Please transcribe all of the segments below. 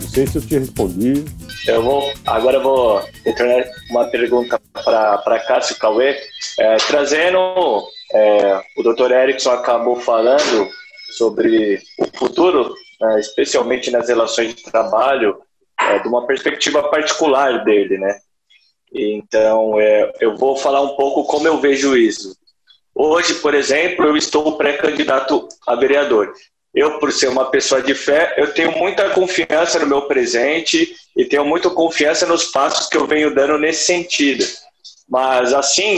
Não sei se eu te respondi. Agora eu vou retornar uma pergunta para Cássio Cauê, trazendo, o Dr. Erickson acabou falando sobre o futuro, especialmente nas relações de trabalho, de uma perspectiva particular dele, né? Então, eu vou falar um pouco como eu vejo isso. Hoje, por exemplo, eu estou pré-candidato a vereador. Eu, por ser uma pessoa de fé, eu tenho muita confiança no meu presente e tenho muita confiança nos passos que eu venho dando nesse sentido. Mas, assim,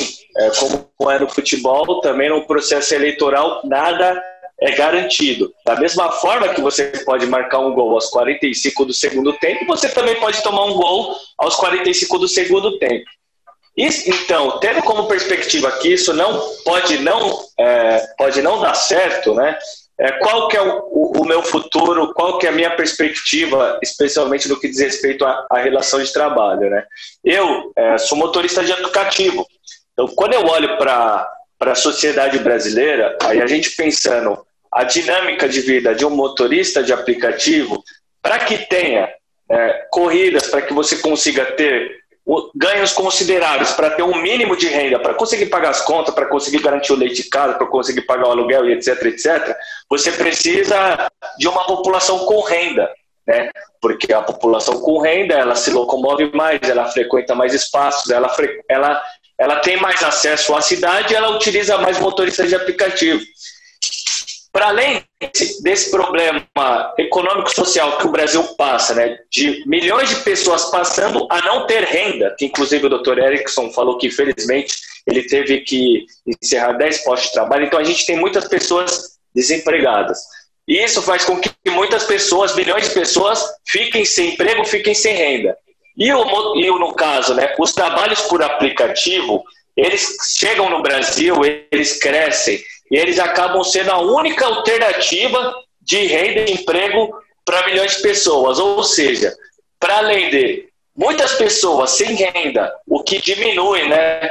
como é no futebol, também no processo eleitoral, nada é garantido. Da mesma forma que você pode marcar um gol aos 45 do segundo tempo, você também pode tomar um gol aos 45 do segundo tempo. Então, tendo como perspectiva que isso pode não dar certo, né? Qual que é o meu futuro, qual que é a minha perspectiva, especialmente no que diz respeito à relação de trabalho, né? Eu sou motorista de aplicativo. Então, quando eu olho para a sociedade brasileira, aí a gente pensando a dinâmica de vida de um motorista de aplicativo, para que tenha corridas, para que você consiga ter ganhos consideráveis, para ter um mínimo de renda, para conseguir pagar as contas, para conseguir garantir o leite de casa, para conseguir pagar o aluguel e etc, etc, você precisa de uma população com renda, né? Porque a população com renda, ela se locomove mais, ela frequenta mais espaços, ela tem mais acesso à cidade e ela utiliza mais motoristas de aplicativo. Para além desse problema econômico-social que o Brasil passa, né, de milhões de pessoas passando a não ter renda, que inclusive o Dr. Erickson falou que infelizmente ele teve que encerrar 10 postos de trabalho, então a gente tem muitas pessoas desempregadas. E isso faz com que muitas pessoas, milhões de pessoas, fiquem sem emprego, fiquem sem renda. E no caso, né, os trabalhos por aplicativo, eles chegam no Brasil, eles crescem, e eles acabam sendo a única alternativa de renda e emprego para milhões de pessoas. Ou seja, para além de muitas pessoas sem renda, o que diminui, né,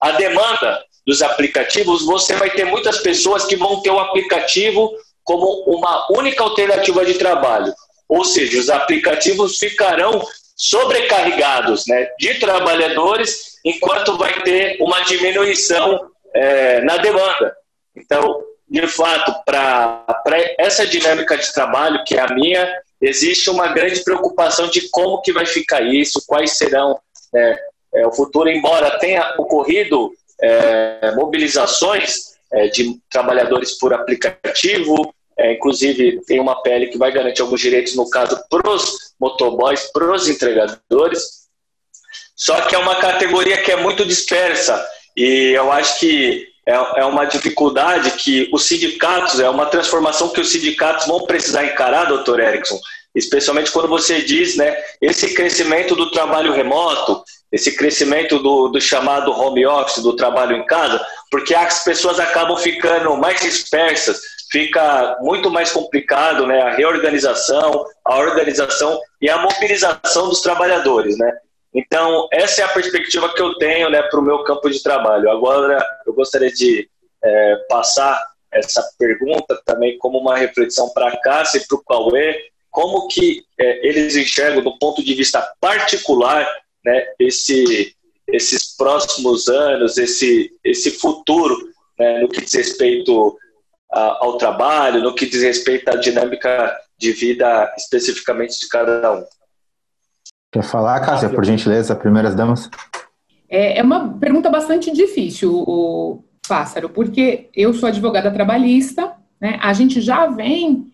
a demanda dos aplicativos, você vai ter muitas pessoas que vão ter o aplicativo como uma única alternativa de trabalho. Ou seja, os aplicativos ficarão sobrecarregados, né, de trabalhadores, enquanto vai ter uma diminuição na demanda. Então, de fato, para essa dinâmica de trabalho, que é a minha, existe uma grande preocupação de como que vai ficar isso, quais serão o futuro, embora tenha ocorrido mobilizações de trabalhadores por aplicativo, inclusive tem uma PL que vai garantir alguns direitos, no caso, para os motoboys, para os entregadores, só que é uma categoria que é muito dispersa. E eu acho que é uma dificuldade que os sindicatos, é uma transformação que os sindicatos vão precisar encarar, doutor Erickson, especialmente quando você diz, né, esse crescimento do trabalho remoto, esse crescimento do chamado home office, do trabalho em casa, porque as pessoas acabam ficando mais dispersas, fica muito mais complicado, né, a reorganização, a organização e a mobilização dos trabalhadores, né? Então, essa é a perspectiva que eu tenho, né, para o meu campo de trabalho. Agora, eu gostaria de passar essa pergunta também como uma reflexão para a Cássia e para o Cauê, como que eles enxergam, do ponto de vista particular, né, esses próximos anos, esse futuro, né, no que diz respeito ao trabalho, no que diz respeito à dinâmica de vida especificamente de cada um. Quer falar, Cássia, por gentileza, primeiras damas? É uma pergunta bastante difícil, o Pássaro, porque eu sou advogada trabalhista, né? A gente já vem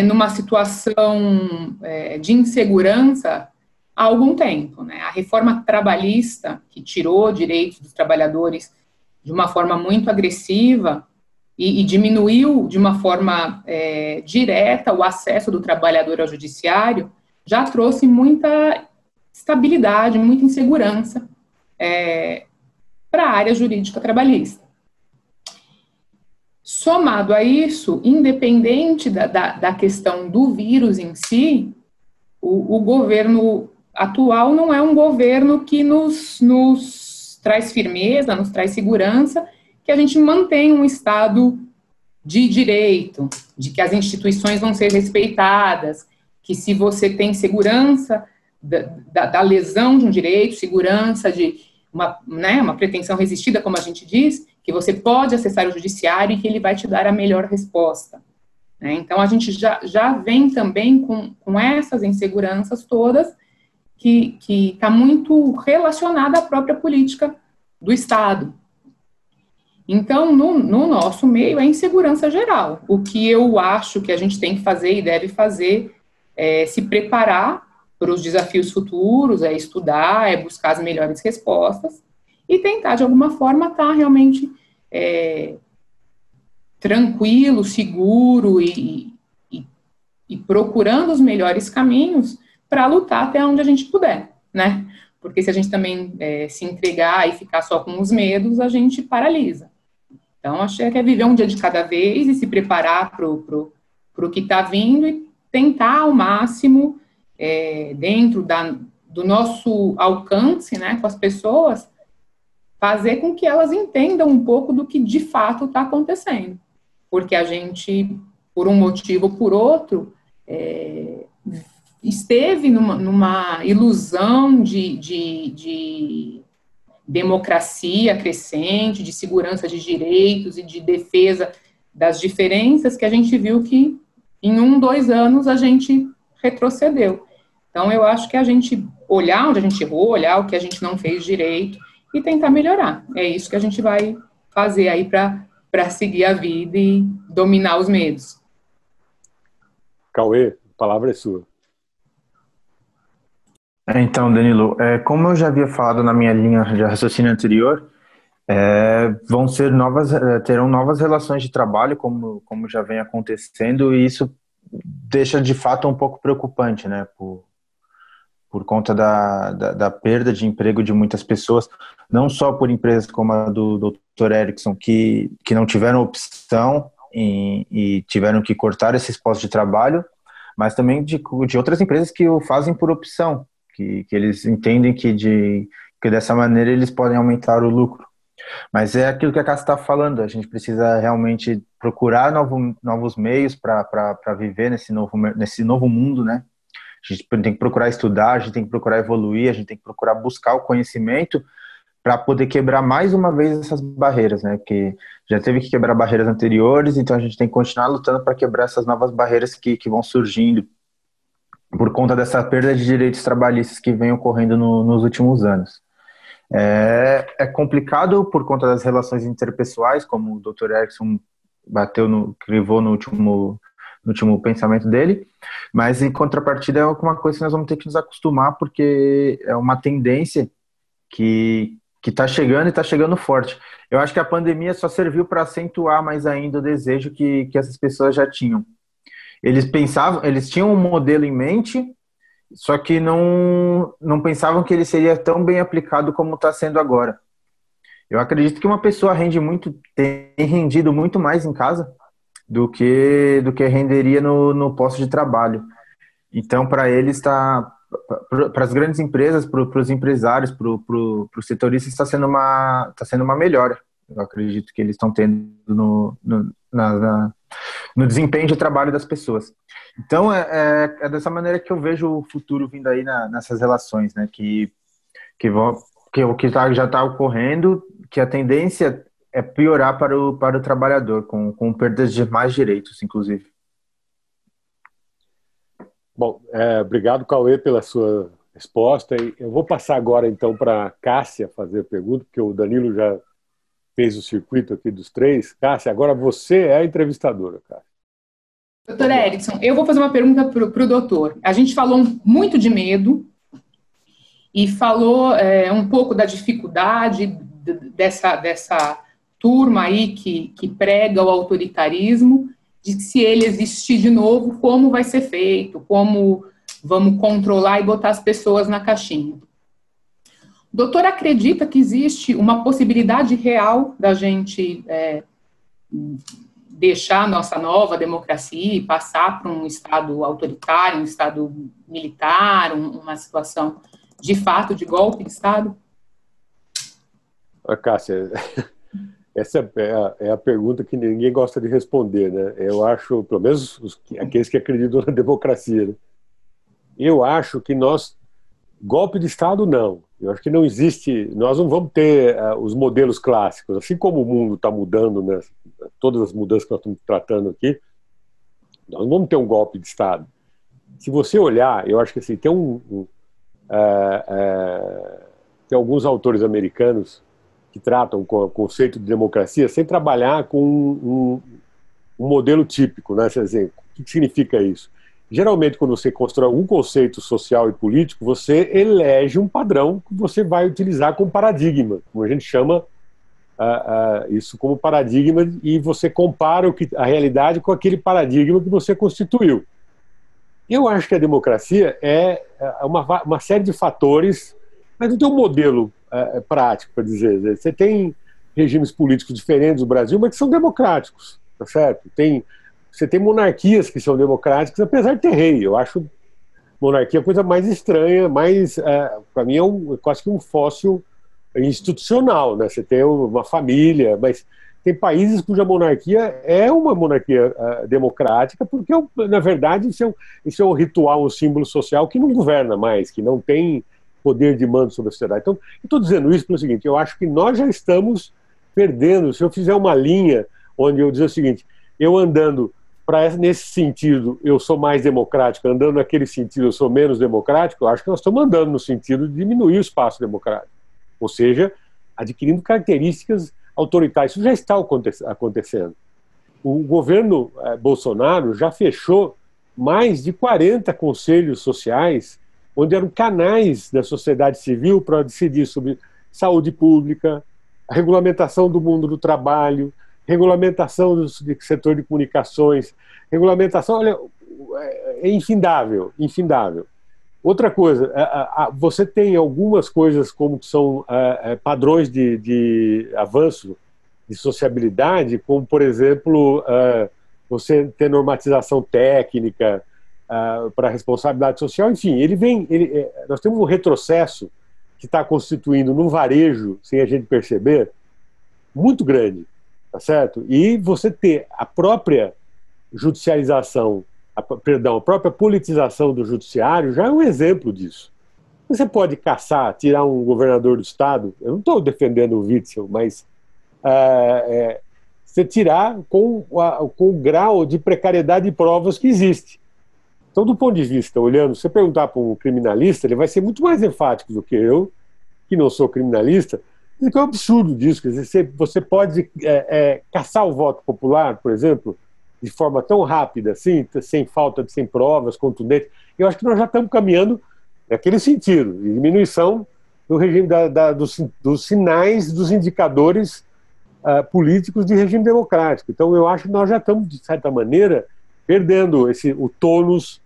numa situação de insegurança há algum tempo, né? A reforma trabalhista, que tirou direitos dos trabalhadores de uma forma muito agressiva e diminuiu de uma forma direta o acesso do trabalhador ao judiciário, já trouxe muita estabilidade, muita insegurança para a área jurídica trabalhista. Somado a isso, independente da questão do vírus em si, o governo atual não é um governo que nos traz firmeza, nos traz segurança, que a gente mantém um Estado de direito, de que as instituições vão ser respeitadas, que se você tem segurança da lesão de um direito, segurança de uma pretensão resistida, como a gente diz, que você pode acessar o judiciário e que ele vai te dar a melhor resposta. Né? Então, a gente já vem também com essas inseguranças todas, que está muito relacionada à própria política do Estado. Então, no nosso meio, é insegurança geral. O que eu acho que a gente tem que fazer e deve fazer é se preparar para os desafios futuros, é estudar, é buscar as melhores respostas e tentar, de alguma forma, estar realmente tranquilo, seguro e procurando os melhores caminhos para lutar até onde a gente puder, né? Porque se a gente também se entregar e ficar só com os medos, a gente paralisa. Então, acho que é viver um dia de cada vez e se preparar para o que está vindo e tentar ao máximo, dentro do nosso alcance, né, com as pessoas, fazer com que elas entendam um pouco do que de fato está acontecendo. Porque a gente, por um motivo ou por outro, esteve numa ilusão de democracia crescente, de segurança de direitos e de defesa das diferenças, que a gente viu que em 2 anos a gente retrocedeu. Então, eu acho que a gente olhar onde a gente errou, olhar o que a gente não fez direito e tentar melhorar. É isso que a gente vai fazer aí para seguir a vida e dominar os medos. Cauê, a palavra é sua. Então, Danilo, como eu já havia falado na minha linha de raciocínio anterior, terão novas relações de trabalho, como já vem acontecendo, e isso deixa de fato um pouco preocupante, né, por conta da perda de emprego de muitas pessoas, não só por empresas como a do Dr. Erickson, que não tiveram opção e tiveram que cortar esses postos de trabalho, mas também de outras empresas que o fazem por opção, que eles entendem que dessa maneira eles podem aumentar o lucro. Mas é aquilo que a Cássia está falando, a gente precisa realmente procurar novos meios para viver nesse novo mundo, né? A gente tem que procurar estudar, a gente tem que procurar evoluir, a gente tem que procurar buscar o conhecimento para poder quebrar mais uma vez essas barreiras, né? Porque já teve que quebrar barreiras anteriores, então a gente tem que continuar lutando para quebrar essas novas barreiras que vão surgindo por conta dessa perda de direitos trabalhistas que vem ocorrendo nos últimos anos. É complicado por conta das relações interpessoais, como o Dr. Erickson crivou no último pensamento dele, mas em contrapartida é uma coisa que nós vamos ter que nos acostumar, porque é uma tendência que está chegando e está chegando forte. Eu acho que a pandemia só serviu para acentuar mais ainda o desejo que essas pessoas já tinham. Eles tinham um modelo em mente, só que não pensavam que ele seria tão bem aplicado como está sendo agora. Eu acredito que uma pessoa tem rendido muito mais em casa do que renderia no posto de trabalho. Então, para eles, para as grandes empresas, para os empresários, para os setoristas, está sendo uma melhora. Eu acredito que eles estão tendo no desempenho de trabalho das pessoas. Então, é dessa maneira que eu vejo o futuro vindo aí nessas relações, né? Que já está ocorrendo, que a tendência é piorar para o trabalhador, com perdas de mais direitos, inclusive. Bom, obrigado, Cauê, pela sua resposta. Eu vou passar agora, então, para a Cássia fazer a pergunta, porque o Danilo já fez o circuito aqui dos 3. Cássia, agora você é a entrevistadora, Cássia. Doutor Erickson, eu vou fazer uma pergunta para o doutor. A gente falou muito de medo e falou um pouco da dificuldade dessa turma aí que prega o autoritarismo, de que se ele existir de novo, como vai ser feito, como vamos controlar e botar as pessoas na caixinha. O doutor acredita que existe uma possibilidade real da gente deixar a nossa nova democracia e passar para um Estado autoritário, um Estado militar, uma situação de fato de golpe de Estado? Cássia, essa é a pergunta que ninguém gosta de responder, né? Eu acho, pelo menos aqueles que acreditam na democracia, né? Eu acho que golpe de Estado, não. Eu acho que não existe, nós não vamos ter os modelos clássicos. Assim como o mundo está mudando, né, todas as mudanças que nós estamos tratando aqui, nós não vamos ter um golpe de Estado. Se você olhar, eu acho que assim, tem alguns autores americanos que tratam com o conceito de democracia sem trabalhar com um modelo típico, né? Quer dizer, o que significa isso? Geralmente, quando você constrói um conceito social e político, você elege um padrão que você vai utilizar como paradigma, como a gente chama isso como paradigma, e você compara a realidade com aquele paradigma que você constituiu. Eu acho que a democracia é uma série de fatores, mas não tem um modelo prático, para dizer. Você tem regimes políticos diferentes no Brasil, mas que são democráticos, tá certo? Você tem monarquias que são democráticas, apesar de ter rei. Eu acho monarquia a coisa mais estranha, para mim é quase que um fóssil institucional, né? Você tem uma família, mas tem países cuja monarquia é uma monarquia democrática, porque, na verdade, isso é um ritual, um símbolo social que não governa mais, que não tem poder de mando sobre a sociedade. Então, eu estou dizendo isso pelo seguinte: eu acho que nós já estamos perdendo. Se eu fizer uma linha onde eu dizer o seguinte, eu andando nesse sentido, eu sou mais democrático, andando naquele sentido, eu sou menos democrático, eu acho que nós estamos andando no sentido de diminuir o espaço democrático. Ou seja, adquirindo características autoritárias. Isso já está acontecendo. O governo Bolsonaro já fechou mais de 40 conselhos sociais, onde eram canais da sociedade civil para decidir sobre saúde pública, a regulamentação do mundo do trabalho, regulamentação do setor de comunicações, regulamentação, olha, é infindável, infindável. Outra coisa, você tem algumas coisas como que são padrões de avanço de sociabilidade, como, por exemplo, você ter normatização técnica para a responsabilidade social, enfim, nós temos um retrocesso que está constituindo num varejo, sem a gente perceber, muito grande. Tá certo? E você ter a própria judicialização, a própria politização do judiciário já é um exemplo disso. Você pode caçar, tirar um governador do estado, eu não estou defendendo o Witzel, mas você tirar com o grau de precariedade de provas que existe. Então, do ponto de vista, olhando, se você perguntar para um criminalista, ele vai ser muito mais enfático do que eu, que não sou criminalista. Que é um absurdo disso. Quer dizer, você pode caçar o voto popular, por exemplo, de forma tão rápida, assim, sem provas contundentes. Eu acho que nós já estamos caminhando naquele sentido, de diminuição do regime dos sinais, dos indicadores políticos de regime democrático. Então, eu acho que nós já estamos, de certa maneira, perdendo o tônus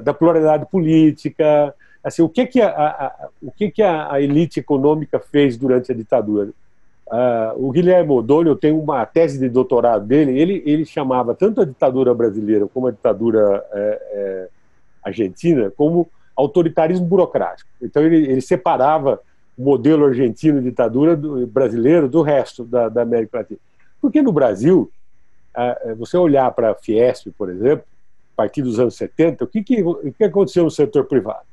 da pluralidade política. Assim, o que a elite econômica fez durante a ditadura? O Guilherme O'Donnell tem uma tese de doutorado dele, ele chamava tanto a ditadura brasileira como a ditadura argentina como autoritarismo burocrático. Então ele separava o modelo argentino de ditadura brasileiro do resto da América Latina. Porque no Brasil, você olhar para a Fiesp, por exemplo, a partir dos anos 70, o que aconteceu no setor privado?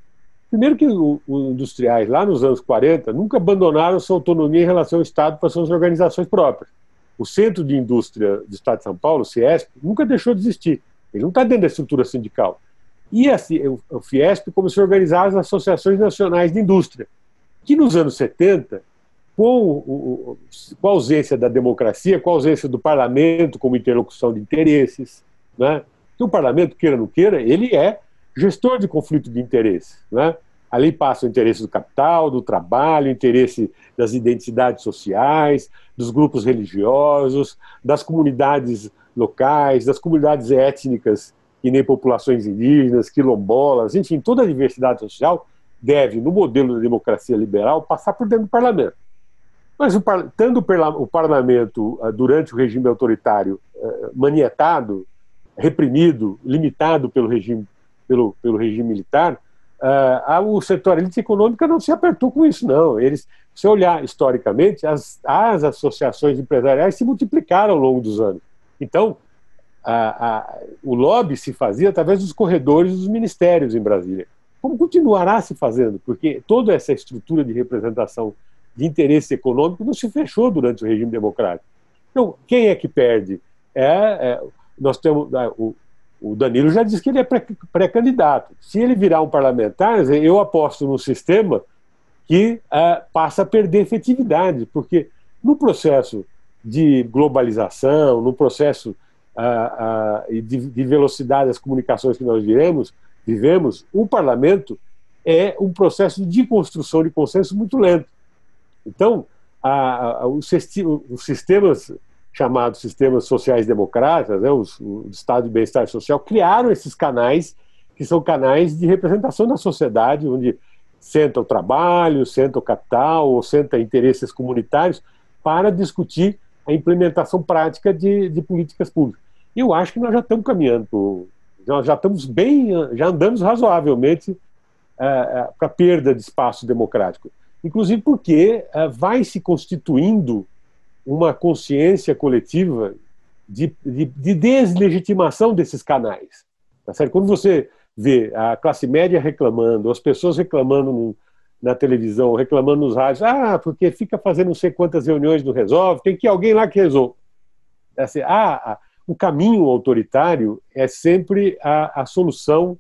Primeiro que os industriais, lá nos anos 40, nunca abandonaram sua autonomia em relação ao Estado para suas organizações próprias. O Centro de Indústria do Estado de São Paulo, o Ciesp, nunca deixou de existir. Ele não está dentro da estrutura sindical. E o Fiesp começou a organizar as associações nacionais de indústria, que nos anos 70, com a ausência da democracia, com a ausência do parlamento como interlocução de interesses, né? Porque o parlamento, queira ou não queira, ele é gestor de conflito de interesse, né? Ali passa o interesse do capital, do trabalho, o interesse das identidades sociais, dos grupos religiosos, das comunidades locais, das comunidades étnicas, que nem populações indígenas, quilombolas, enfim, toda a diversidade social deve, no modelo da democracia liberal, passar por dentro do parlamento. Mas estando o parlamento, durante o regime autoritário, manietado, reprimido, limitado pelo regime militar, o setor elite econômica não se apertou com isso, não. se olhar historicamente, as associações empresariais se multiplicaram ao longo dos anos. Então, o lobby se fazia através dos corredores dos ministérios em Brasília. Como continuará se fazendo? Porque toda essa estrutura de representação de interesse econômico não se fechou durante o regime democrático. Então, quem é que perde? Nós temos o Danilo já disse que ele é pré-candidato. Se ele virar um parlamentar, eu aposto num sistema que passa a perder efetividade, porque no processo de globalização, no processo de velocidade das comunicações que nós vivemos, o parlamento é um processo de construção de consenso muito lento. Então, os sistemas chamados sistemas sociais-democratas, né, o Estado de Bem-Estar Social, criaram esses canais, que são canais de representação da sociedade, onde senta o trabalho, senta o capital, ou senta interesses comunitários, para discutir a implementação prática de políticas públicas. E eu acho que nós já estamos caminhando, nós já andamos razoavelmente para a perda de espaço democrático. Inclusive porque vai se constituindo uma consciência coletiva de deslegitimação desses canais. Tá certo? Quando você vê a classe média reclamando, as pessoas reclamando na televisão, reclamando nos rádios, porque fica fazendo não sei quantas reuniões não resolve, tem que ir alguém lá que resolve. Assim, o caminho autoritário é sempre a solução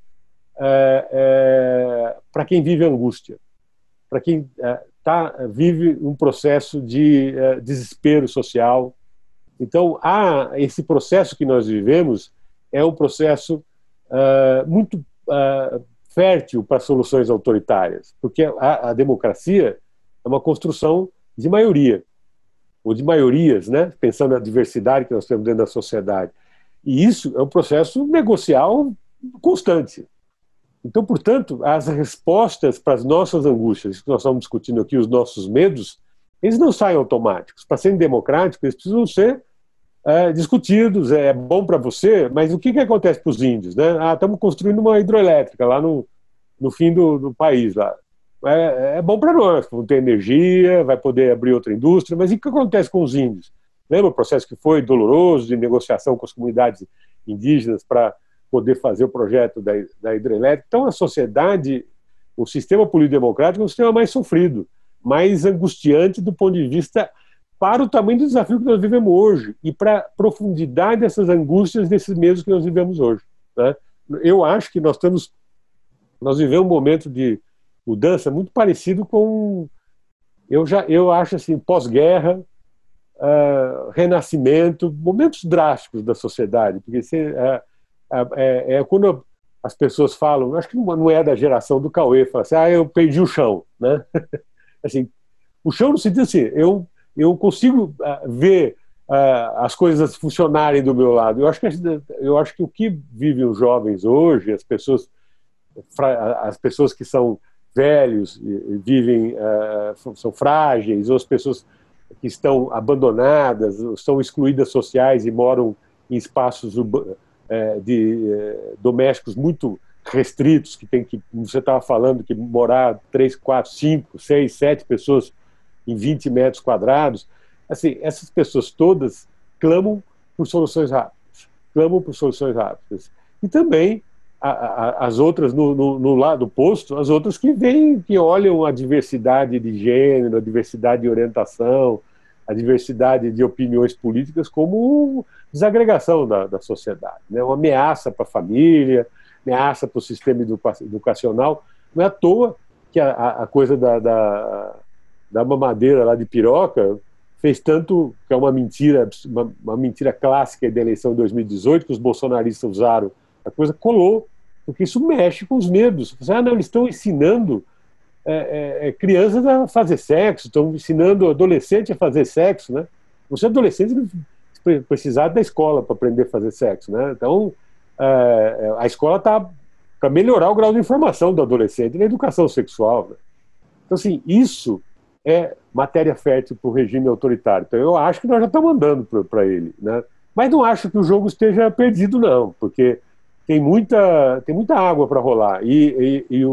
para quem vive angústia, para quem vive um processo de desespero social. Então, esse processo que nós vivemos é um processo muito fértil para soluções autoritárias, porque a democracia é uma construção de maioria, ou de maiorias, né? Pensando na diversidade que nós temos dentro da sociedade. E isso é um processo negocial constante. Então, portanto, as respostas para as nossas angústias, que nós estamos discutindo aqui, os nossos medos, eles não saem automáticos. Para serem democráticos, eles precisam ser discutidos. É bom para você, mas o que acontece para os índios? Né? Estamos construindo uma hidroelétrica lá no fim do país. Lá. É bom para nós, vamos ter energia, vai poder abrir outra indústria, mas e o que acontece com os índios? Lembra o processo que foi doloroso de negociação com as comunidades indígenas para poder fazer o projeto da hidrelétrica? Então, a sociedade, o sistema político-democrático é um sistema mais sofrido, mais angustiante do ponto de vista para o tamanho do desafio que nós vivemos hoje e para a profundidade dessas angústias desses meses que nós vivemos hoje. Né? Eu acho que nós vivemos um momento de mudança muito parecido com, eu acho assim, pós-guerra, renascimento, momentos drásticos da sociedade, porque quando as pessoas falam, acho que não é da geração do Cauê, fala assim, eu perdi o chão, né? Assim, o chão no sentido assim, eu consigo ver as coisas funcionarem do meu lado. Eu acho que o que vivem os jovens hoje, as pessoas que são velhos, vivem, são frágeis, ou as pessoas que estão abandonadas, são excluídas sociais e moram em espaços domésticos muito restritos, que tem que, você estava falando, que morar 3, 4, 5, 6, 7 pessoas em 20 metros quadrados. Assim, essas pessoas todas clamam por soluções rápidas. E também as outras, no lado oposto, as outras que olham a diversidade de gênero, a diversidade de orientação, a diversidade de opiniões políticas como desagregação da sociedade, né? Uma ameaça para a família, ameaça para o sistema educacional. Não é à toa que a coisa da mamadeira lá de piroca fez tanto, que é uma mentira clássica da eleição de 2018, que os bolsonaristas usaram. A coisa colou, porque isso mexe com os medos. Não, eles estão ensinando crianças a fazer sexo, estão ensinando adolescente a fazer sexo, né? Você adolescente não precisar da escola para aprender a fazer sexo, né? Então, a escola está para melhorar o grau de informação do adolescente na educação sexual, né? Então, assim, isso é matéria fértil para o regime autoritário. Então, eu acho que nós já estamos andando para ele, né? Mas não acho que o jogo esteja perdido, não, porque tem muita água para rolar. E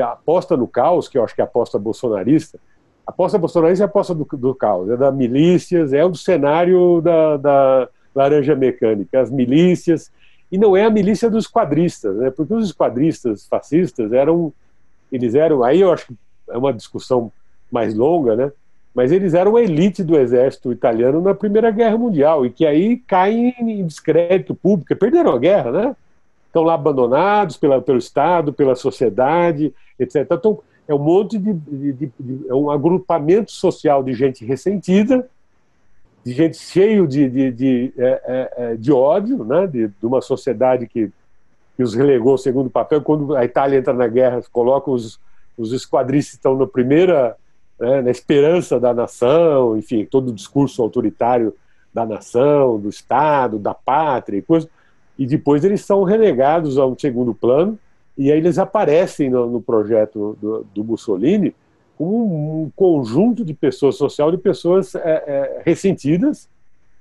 a aposta no caos, que eu acho que é a aposta bolsonarista, A aposta bolsonarista é a aposta do caos, é das milícias, é o do cenário da laranja mecânica, as milícias, e não é a milícia dos esquadristas, né? Porque os esquadristas fascistas eles eram, aí eu acho que é uma discussão mais longa, né? Mas eles eram a elite do exército italiano na Primeira Guerra Mundial, e que aí caem em descrédito público, perderam a guerra, né? Estão lá abandonados pelo Estado, pela sociedade, etc. Então, é um monte é um agrupamento social de gente ressentida, de gente cheio de ódio, né? De uma sociedade que os relegou ao segundo papel. Quando a Itália entra na guerra, coloca os esquadristas estão na primeira, né, na esperança da nação, enfim, todo o discurso autoritário da nação, do Estado, da pátria, e depois eles são relegados a um segundo plano, e aí eles aparecem no projeto do Mussolini como um conjunto de pessoas, social de pessoas ressentidas,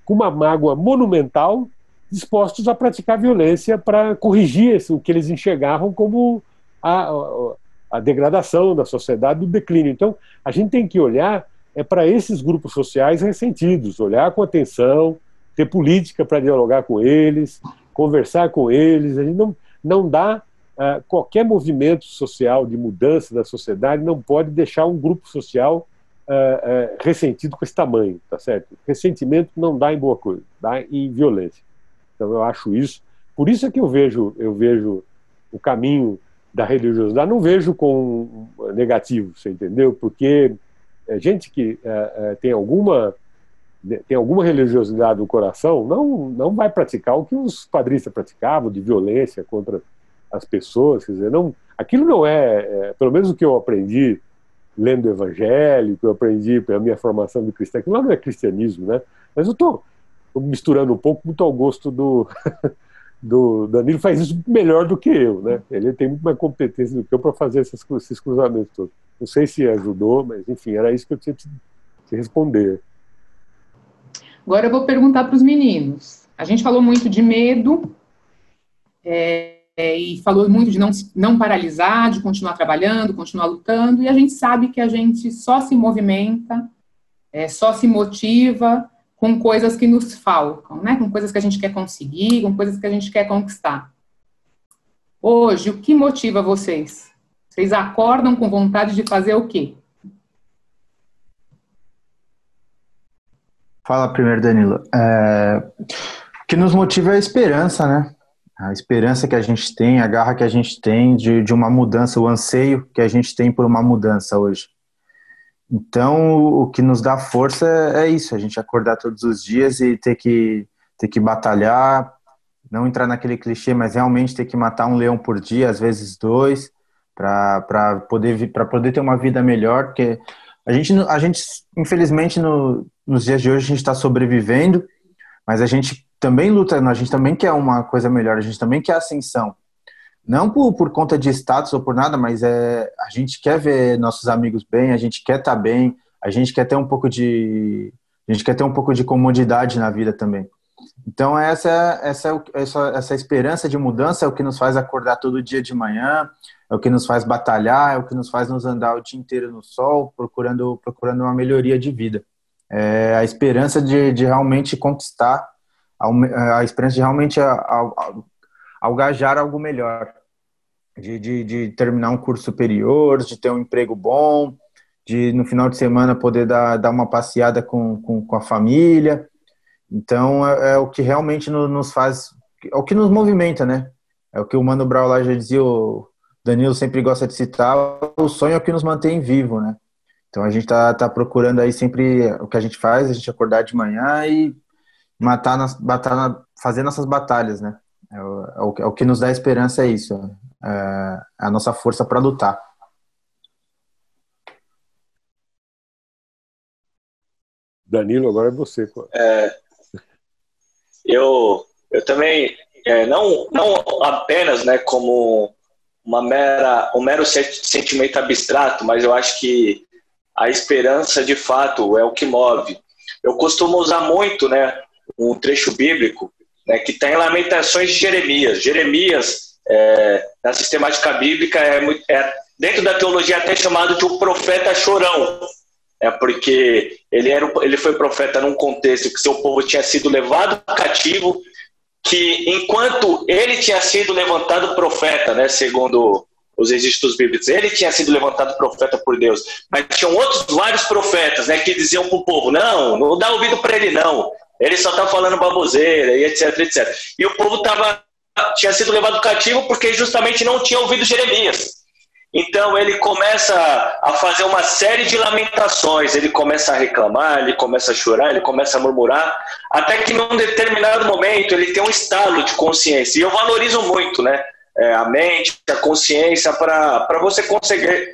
com uma mágoa monumental, dispostos a praticar violência para corrigir o que eles enxergavam como a degradação da sociedade, o declínio. Então, a gente tem que olhar para esses grupos sociais ressentidos, olhar com atenção, ter política para dialogar com eles, conversar com eles. A gente não dá qualquer movimento social de mudança da sociedade, não pode deixar um grupo social ressentido com esse tamanho, tá certo? Ressentimento não dá em boa coisa, dá em violência. Então eu acho isso. Por isso é que eu vejo o caminho da religiosidade, não vejo com negativo, você entendeu? Porque gente que tem alguma religiosidade no coração não vai praticar o que os padristas praticavam, de violência contra as pessoas. Quer dizer, aquilo não pelo menos o que eu aprendi lendo o Evangelho, que eu aprendi pela minha formação de cristão, aquilo lá não é cristianismo, né? Mas eu estou misturando um pouco, muito ao gosto do Danilo, faz isso melhor do que eu, né? Ele tem muito mais competência do que eu para fazer esses cruzamentos todos. Não sei se ajudou, mas enfim, era isso que eu tinha que responder. Agora eu vou perguntar para os meninos. A gente falou muito de medo, e falou muito de não paralisar, de continuar trabalhando, continuar lutando, e a gente sabe que a gente só se movimenta, só se motiva com coisas que nos faltam, né? Com coisas que a gente quer conseguir, com coisas que a gente quer conquistar. Hoje, o que motiva vocês? Vocês acordam com vontade de fazer o quê? Fala primeiro, Danilo. O que nos motiva é a esperança, né? A esperança que a gente tem, a garra que a gente tem de uma mudança, o anseio que a gente tem por uma mudança hoje. Então, o que nos dá força é isso, a gente acordar todos os dias e ter que batalhar, não entrar naquele clichê, mas realmente ter que matar um leão por dia, às vezes 2, para poder ter uma vida melhor, porque a gente infelizmente, nos dias de hoje, a gente está sobrevivendo, mas a gente também luta, a gente também quer uma coisa melhor, a gente também quer ascensão. Não por conta de status ou por nada, mas a gente quer ver nossos amigos bem, a gente quer estar bem, a gente quer ter um pouco de comodidade na vida também. Então essa esperança de mudança é o que nos faz acordar todo dia de manhã, é o que nos faz batalhar, é o que nos faz nos andar o dia inteiro no sol, procurando uma melhoria de vida. A esperança de realmente conquistar, a esperança de realmente algajar algo melhor, de terminar um curso superior, de ter um emprego bom, de no final de semana poder dar uma passeada com a família. Então é o que realmente nos faz, é o que nos movimenta, né? É o que o Mano Brown lá já dizia, o Danilo sempre gosta de citar, o sonho é o que nos mantém vivo, né? Então a gente tá procurando aí sempre o que a gente faz, a gente acordar de manhã e fazer nossas batalhas, né? O que nos dá esperança é isso, a nossa força para lutar. Danilo, agora é você. Eu também, não apenas, né, como um mero sentimento abstrato, mas eu acho que a esperança de fato é o que move. Eu costumo usar muito, né, um trecho bíblico, né, que está em Lamentações de Jeremias. Jeremias, na sistemática bíblica, dentro da teologia até chamado de um profeta chorão. porque ele foi profeta num contexto que seu povo tinha sido levado cativo, que enquanto ele tinha sido levantado profeta, né, segundo os registros bíblicos, ele tinha sido levantado profeta por Deus, mas tinham outros vários profetas, né, que diziam para o povo, não dá ouvido para ele não, ele só está falando baboseira, e etc, etc. E o povo tinha sido levado cativo porque justamente não tinha ouvido Jeremias. Então ele começa a fazer uma série de lamentações, ele começa a reclamar, ele começa a chorar, ele começa a murmurar, até que num determinado momento ele tem um estalo de consciência. E eu valorizo muito, né, a mente, a consciência, para você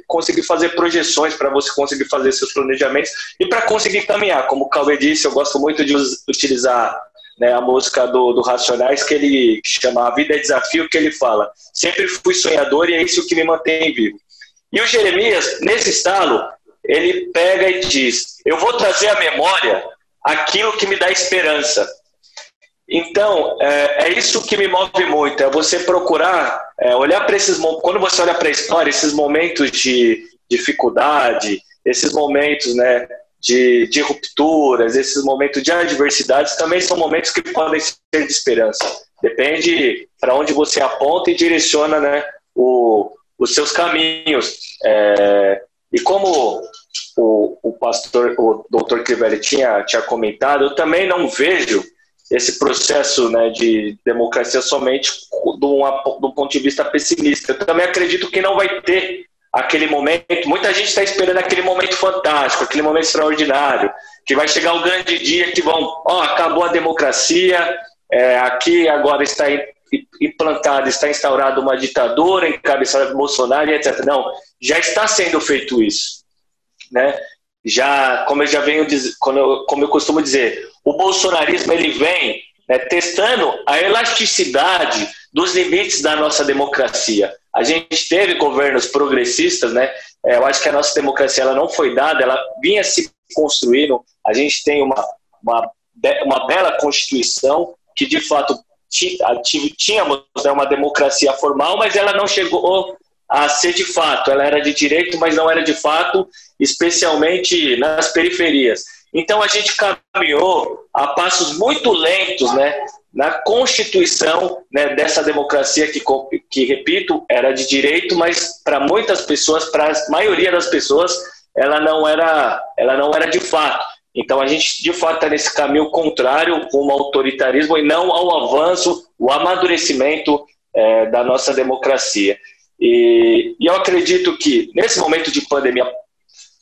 conseguir fazer projeções, para você conseguir fazer seus planejamentos e para conseguir caminhar. Como o Cauê disse, eu gosto muito de utilizar, né, a música do Racionais, que chama A Vida é Desafio, que ele fala: sempre fui sonhador e é isso que me mantém vivo. E o Jeremias, nesse estalo, ele pega e diz: eu vou trazer à memória aquilo que me dá esperança. Então, é isso que me move muito, é você procurar olhar para esses momentos. Quando você olha para a história, esses momentos de dificuldade, esses momentos, né, de rupturas, esses momentos de adversidades também são momentos que podem ser de esperança. Depende para onde você aponta e direciona, né, os seus caminhos. E como o pastor, o doutor Crivelli tinha comentado, eu também não vejo esse processo, né, de democracia somente do ponto de vista pessimista. Eu também acredito que não vai ter aquele momento, muita gente está esperando aquele momento fantástico, aquele momento extraordinário, que vai chegar o grande dia que acabou a democracia, aqui agora está implantada, está instaurada uma ditadura encabeçada por Bolsonaro e etc. Não, já está sendo feito isso, né? Como eu costumo dizer, o bolsonarismo ele vem, né, testando a elasticidade dos limites da nossa democracia. A gente teve governos progressistas, né? Eu acho que a nossa democracia ela não foi dada, ela vinha se construindo. A gente tem uma bela Constituição que, de fato, tínhamos, né, uma democracia formal, mas ela não chegou a ser de fato. Ela era de direito, mas não era de fato, especialmente nas periferias. Então, a gente caminhou a passos muito lentos, né, na constituição, né, dessa democracia que, repito, era de direito, mas para muitas pessoas, para a maioria das pessoas, ela não era de fato. Então a gente de fato está nesse caminho contrário com o autoritarismo e não ao avanço, o amadurecimento da nossa democracia. E eu acredito que nesse momento de pandemia,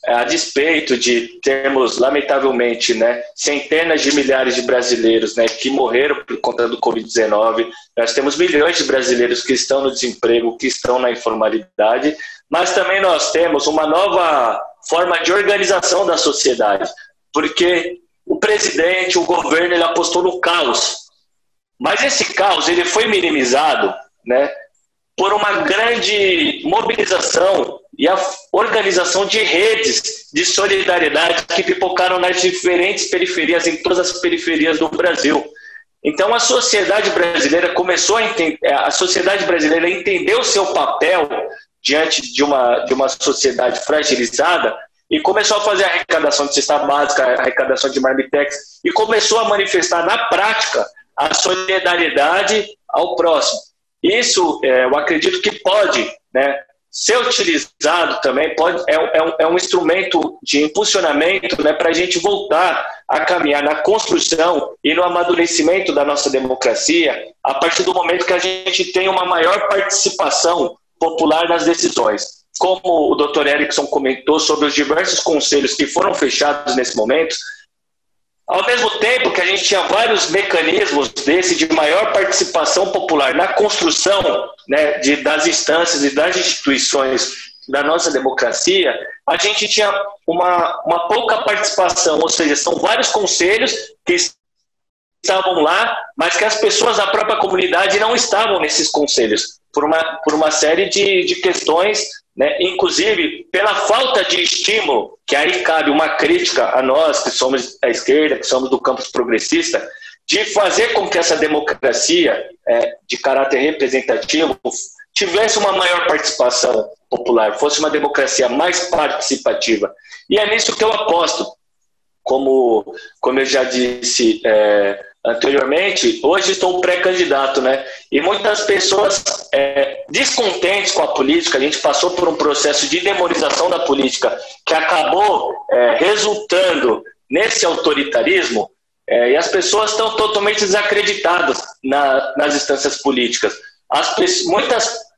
a despeito de termos, lamentavelmente, né, centenas de milhares de brasileiros, né, que morreram por conta do Covid-19, nós temos milhões de brasileiros que estão no desemprego, que estão na informalidade, mas também nós temos uma nova forma de organização da sociedade, porque o presidente, o governo, ele apostou no caos, mas esse caos ele foi minimizado, né, por uma grande mobilização e a organização de redes de solidariedade que pipocaram nas diferentes periferias, em todas as periferias do Brasil. Então a sociedade brasileira começou a entender, a sociedade brasileira entendeu o seu papel diante de uma sociedade fragilizada e começou a fazer a arrecadação de cesta básica, a arrecadação de marmitex e começou a manifestar na prática a solidariedade ao próximo. Isso eu acredito que pode, né, ser utilizado também, é um instrumento de impulsionamento, né, para a gente voltar a caminhar na construção e no amadurecimento da nossa democracia a partir do momento que a gente tem uma maior participação popular nas decisões. Como o Dr. Erickson comentou sobre os diversos conselhos que foram fechados nesse momento, ao mesmo tempo que a gente tinha vários mecanismos de maior participação popular na construção, né, das instâncias e das instituições da nossa democracia, a gente tinha uma pouca participação, ou seja, são vários conselhos que estavam lá, mas que as pessoas da própria comunidade não estavam nesses conselhos, por uma série de questões, né, inclusive pela falta de estímulo, que aí cabe uma crítica a nós que somos da esquerda, que somos do campo progressista, de fazer com que essa democracia de caráter representativo tivesse uma maior participação popular, fosse uma democracia mais participativa. E é nisso que eu aposto. Como eu já disse anteriormente, hoje estou pré-candidato, né? E muitas pessoas descontentes com a política, a gente passou por um processo de demonização da política que acabou resultando nesse autoritarismo, e as pessoas estão totalmente desacreditadas nas instâncias políticas.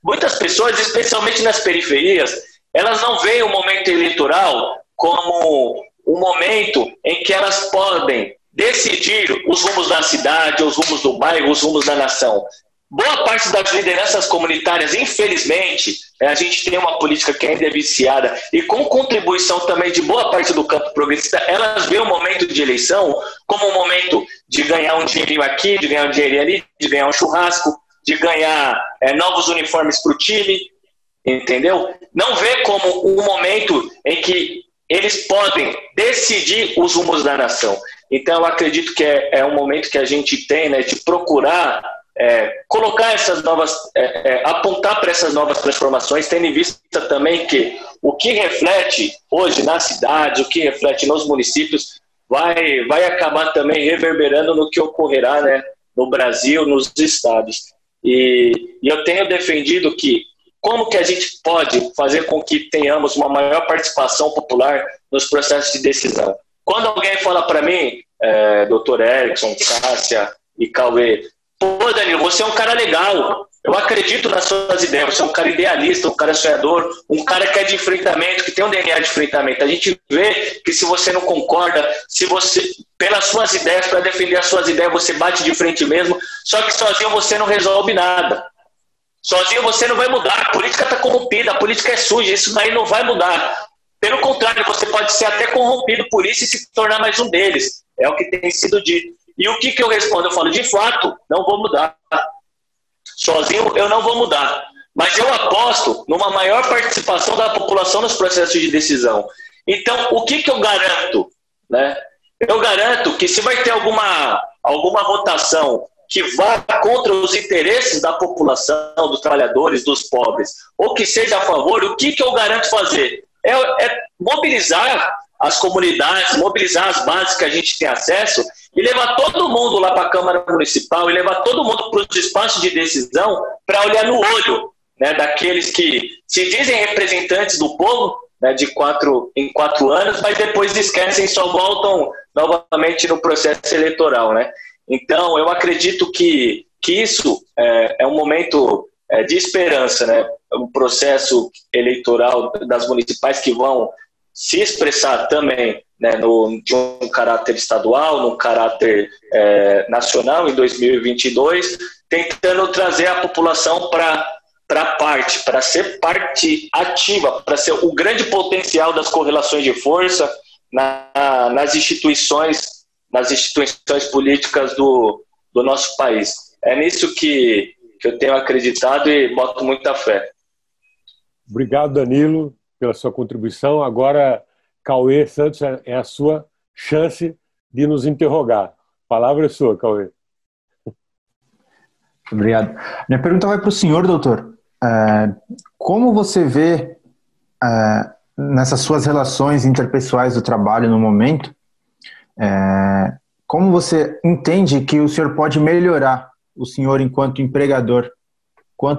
Muitas pessoas, especialmente nas periferias, elas não veem o momento eleitoral como um momento em que elas podem decidir os rumos da cidade, os rumos do bairro, os rumos da nação. Boa parte das lideranças comunitárias, infelizmente, a gente tem uma política que ainda é viciada, e com contribuição também de boa parte do campo progressista, elas veem o momento de eleição como um momento de ganhar um dinheirinho aqui, de ganhar um dinheirinho ali, de ganhar um churrasco, de ganhar novos uniformes para o time, entendeu? Não vê como um momento em que eles podem decidir os rumos da nação. Então, eu acredito que é um momento que a gente tem, né, de procurar colocar essas novas, apontar para essas novas transformações, tendo em vista também que o que reflete hoje na cidade, o que reflete nos municípios, vai acabar também reverberando no que ocorrerá, né, no Brasil, nos estados. E eu tenho defendido que como que a gente pode fazer com que tenhamos uma maior participação popular nos processos de decisão. Quando alguém fala para mim, Dr. Erickson, Cássia e Cauê, pô, Danilo, você é um cara legal, eu acredito nas suas ideias, você é um cara idealista, um cara sonhador, um cara que é de enfrentamento, que tem um DNA de enfrentamento. A gente vê que se você não concorda, se você, pelas suas ideias, para defender as suas ideias, você bate de frente mesmo, só que sozinho você não resolve nada. Sozinho você não vai mudar, a política está corrompida, a política é suja, isso daí não vai mudar. Pelo contrário, você pode ser até corrompido por isso e se tornar mais um deles. É o que tem sido dito. E o que eu respondo? Eu falo, de fato, não vou mudar. Sozinho eu não vou mudar. Mas eu aposto numa maior participação da população nos processos de decisão. Então, o que eu garanto? Né? Eu garanto que se vai ter alguma votação que vá contra os interesses da população, dos trabalhadores, dos pobres, ou que seja a favor, o que eu garanto fazer? É mobilizar as comunidades, mobilizar as bases que a gente tem acesso e levar todo mundo lá para a Câmara Municipal e levar todo mundo para os espaços de decisão para olhar no olho, né, daqueles que se dizem representantes do povo, né, em 4 anos, mas depois esquecem e só voltam novamente no processo eleitoral, né? Então, eu acredito que isso é um momento de esperança, né? Um processo eleitoral das municipais que vão se expressar também, né, de um caráter estadual, num caráter nacional em 2022, tentando trazer a população para ser parte ativa, para ser o grande potencial das correlações de força nas instituições políticas do nosso país. É nisso que eu tenho acreditado e boto muita fé. Obrigado, Danilo, pela sua contribuição. Agora, Cauê Santos, é a sua chance de nos interrogar. A palavra é sua, Cauê. Obrigado. Minha pergunta vai para o senhor, doutor. Como você vê nessas suas relações interpessoais do trabalho no momento, como você entende que o senhor pode melhorar, o senhor enquanto empregador, o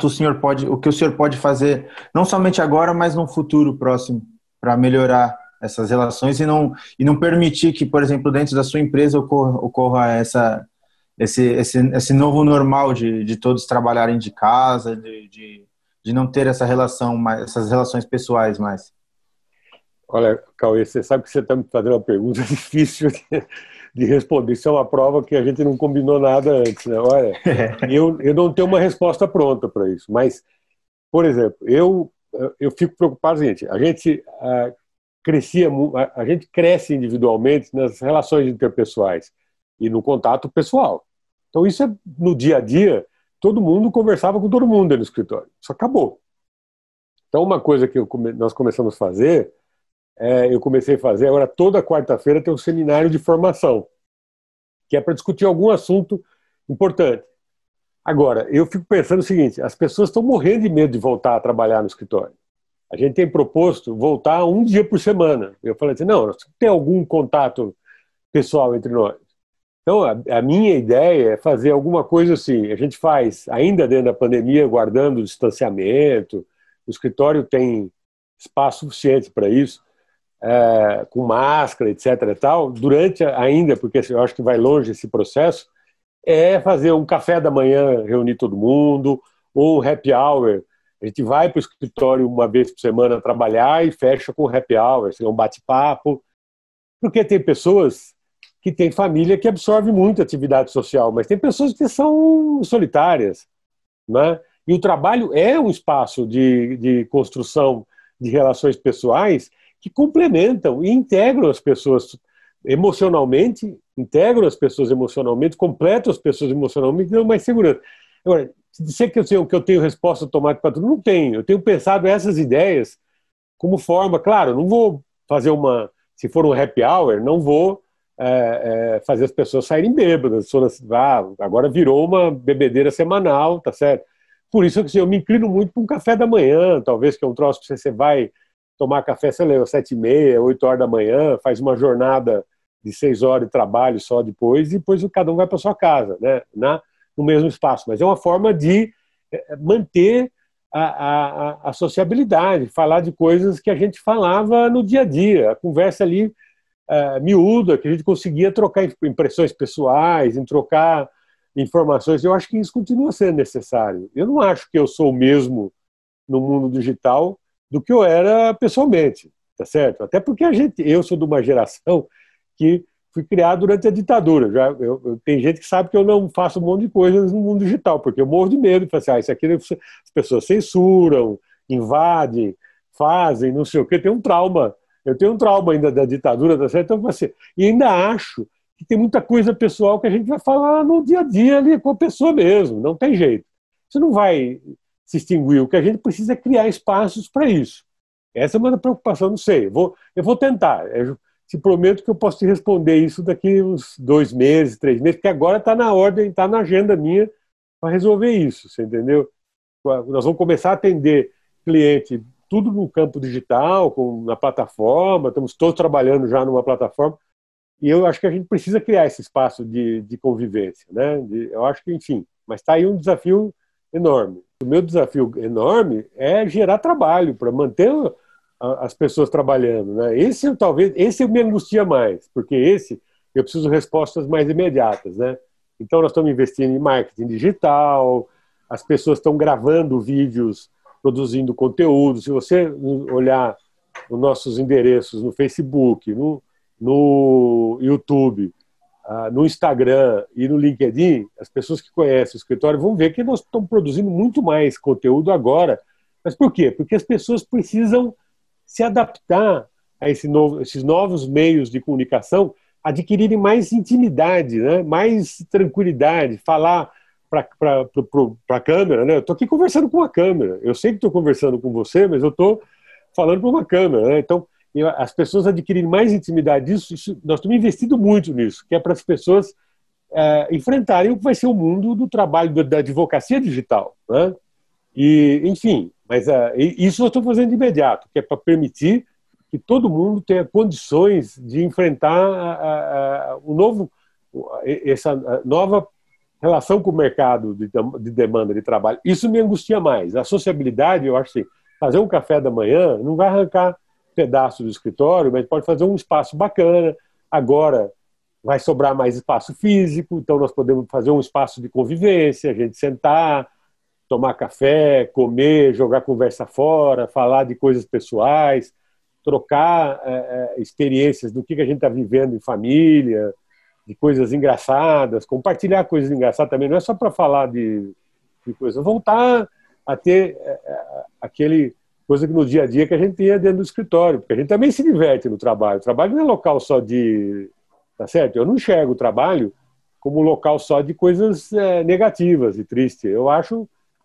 que o senhor pode fazer, não somente agora, mas no futuro próximo, para melhorar essas relações e não permitir que, por exemplo, dentro da sua empresa ocorra esse novo normal de todos trabalharem de casa, de não ter essas relações pessoais mais. Olha, Cauê, você sabe que você está me fazendo uma pergunta difícil de responder. Isso é uma prova que a gente não combinou nada antes, né? Olha, eu não tenho uma resposta pronta para isso, mas, por exemplo, eu fico preocupado, gente, a gente cresce individualmente nas relações interpessoais e no contato pessoal. Então isso no dia a dia, todo mundo conversava com todo mundo no escritório. Isso acabou. Então uma coisa que nós começamos a fazer, eu comecei a fazer, agora toda quarta-feira tem um seminário de formação, que é para discutir algum assunto importante. Agora, eu fico pensando o seguinte, as pessoas estão morrendo de medo de voltar a trabalhar no escritório. a gente tem proposto voltar um dia por semana. Eu falei assim, não, nós temos que ter algum contato pessoal entre nós. Então, a minha ideia é fazer alguma coisa assim. A gente faz, ainda dentro da pandemia, guardando o distanciamento. O escritório tem espaço suficiente para isso, com máscara, etc. e tal. Durante ainda, porque eu acho que vai longe esse processo, é fazer um café da manhã, reunir todo mundo, ou um happy hour. A gente vai para o escritório uma vez por semana trabalhar e fecha com happy hour, assim, um bate-papo. Porque tem pessoas que têm família que absorve muito atividade social, mas tem pessoas que são solitárias, né? E o trabalho é um espaço de construção de relações pessoais que complementam e integram as pessoas emocionalmente, completam as pessoas emocionalmente e dão mais segurança. Agora, dizer que eu tenho resposta automática para tudo, não tenho. Eu tenho pensado essas ideias como forma, claro, não vou fazer se for um happy hour, não vou fazer as pessoas saírem bêbadas. Agora virou uma bebedeira semanal, tá certo? Por isso eu me inclino muito para um café da manhã, talvez, que é um troço que você vai tomar café, sei lá, às 7h30, 8 horas da manhã, faz uma jornada de 6 horas de trabalho só depois, e depois cada um vai para sua casa, né? No mesmo espaço. Mas é uma forma de manter a sociabilidade, falar de coisas que a gente falava no dia a dia, a conversa ali miúda, que a gente conseguia trocar impressões pessoais, trocar informações. Eu acho que isso continua sendo necessário. Eu não acho que eu sou o mesmo no mundo digital do que eu era pessoalmente, tá certo? Até porque eu sou de uma geração que fui criado durante a ditadura. Tem gente que sabe que eu não faço um monte de coisas no mundo digital, porque eu morro de medo. Isso aqui as pessoas censuram, invadem, fazem, não sei o quê. Tem um trauma. Eu tenho um trauma ainda da ditadura, tá certo? Então, e ainda acho que tem muita coisa pessoal que a gente vai falar no dia a dia ali com a pessoa mesmo. Não tem jeito. Isso não vai se extinguir. O que a gente precisa é criar espaços para isso. Essa é uma preocupação, não sei. Eu vou tentar. Eu te prometo que eu posso te responder isso daqui uns 2 meses, 3 meses, porque agora está na ordem, está na agenda minha para resolver isso, você entendeu? Nós vamos começar a atender cliente tudo no campo digital, na plataforma, estamos todos trabalhando já numa plataforma, e eu acho que a gente precisa criar esse espaço de convivência, né? Eu acho que, enfim, mas está aí um desafio enorme. O meu desafio enorme é gerar trabalho para manter as pessoas trabalhando, né? Esse eu me angustia mais, porque eu preciso de respostas mais imediatas, né? Então nós estamos investindo em marketing digital, as pessoas estão gravando vídeos, produzindo conteúdo. Se você olhar os nossos endereços no Facebook, no YouTube, no Instagram e no LinkedIn, as pessoas que conhecem o escritório vão ver que nós estamos produzindo muito mais conteúdo agora. Mas por quê? Porque as pessoas precisam se adaptar a esses novos meios de comunicação, adquirirem mais intimidade, né? Mais tranquilidade, falar para a câmera, né? Eu estou aqui conversando com uma câmera. Eu sei que estou conversando com você, mas eu estou falando para uma câmera, né? Então, as pessoas adquirirem mais intimidade disso, nós estamos investindo muito nisso, que é para as pessoas enfrentarem o que vai ser o mundo do trabalho da advocacia digital, né? E, enfim, mas isso nós estamos fazendo de imediato, que é para permitir que todo mundo tenha condições de enfrentar essa nova relação com o mercado de demanda de trabalho. Isso me angustia mais. A sociabilidade, eu acho assim, fazer um café da manhã não vai arrancar pedaço do escritório, mas pode fazer um espaço bacana. Agora vai sobrar mais espaço físico, então nós podemos fazer um espaço de convivência, a gente sentar, tomar café, comer, jogar conversa fora, falar de coisas pessoais, trocar experiências do que a gente está vivendo em família, de coisas engraçadas, compartilhar coisas engraçadas também, não é só para falar de coisas, voltar a ter aquele coisa que no dia a dia que a gente tinha dentro do escritório, porque a gente também se diverte no trabalho. O trabalho não é local só tá certo? Eu não enxergo o trabalho como local só de coisas negativas e tristes.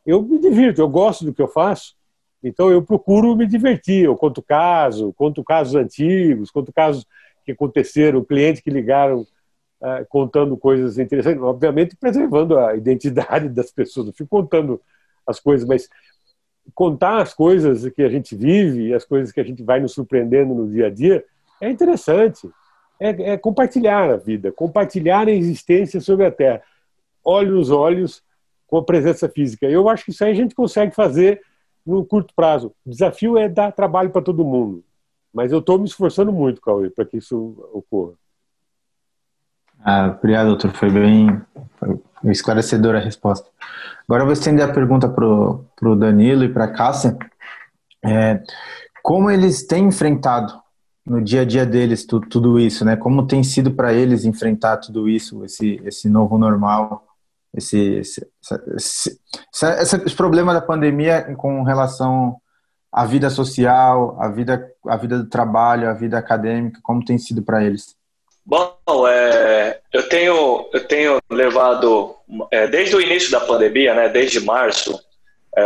Eu me divirto, eu gosto do que eu faço, então eu procuro me divertir. Eu conto casos antigos, conto casos que aconteceram, clientes que ligaram contando coisas interessantes, obviamente preservando a identidade das pessoas. Eu fico contando as coisas, mas contar as coisas que a gente vive, as coisas que a gente vai nos surpreendendo no dia a dia, é interessante. É compartilhar a vida, compartilhar a existência sobre a Terra. Olho nos olhos com a presença física. Eu acho que isso aí a gente consegue fazer no curto prazo. O desafio é dar trabalho para todo mundo. Mas eu estou me esforçando muito, Cauê, para que isso ocorra. Obrigado, doutor. Foi bem esclarecedora a resposta. Agora eu vou estender a pergunta para o Danilo e para a Cássia. Como eles têm enfrentado no dia a dia deles tudo isso, né? Como tem sido para eles enfrentar tudo isso, esse novo normal, esse problema da pandemia com relação à vida social, à vida do trabalho, à vida acadêmica, como tem sido para eles? Bom, eu tenho levado, desde o início da pandemia, né, desde março,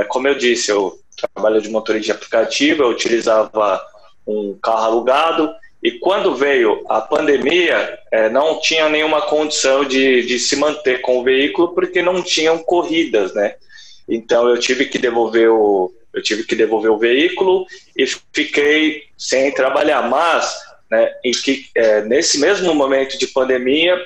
como eu disse, eu trabalho de motorista de aplicativo, eu utilizava um carro alugado, e quando veio a pandemia, não tinha nenhuma condição de se manter com o veículo, porque não tinham corridas, né? Então eu tive que devolver o veículo e fiquei sem trabalhar, mas, né, nesse mesmo momento de pandemia,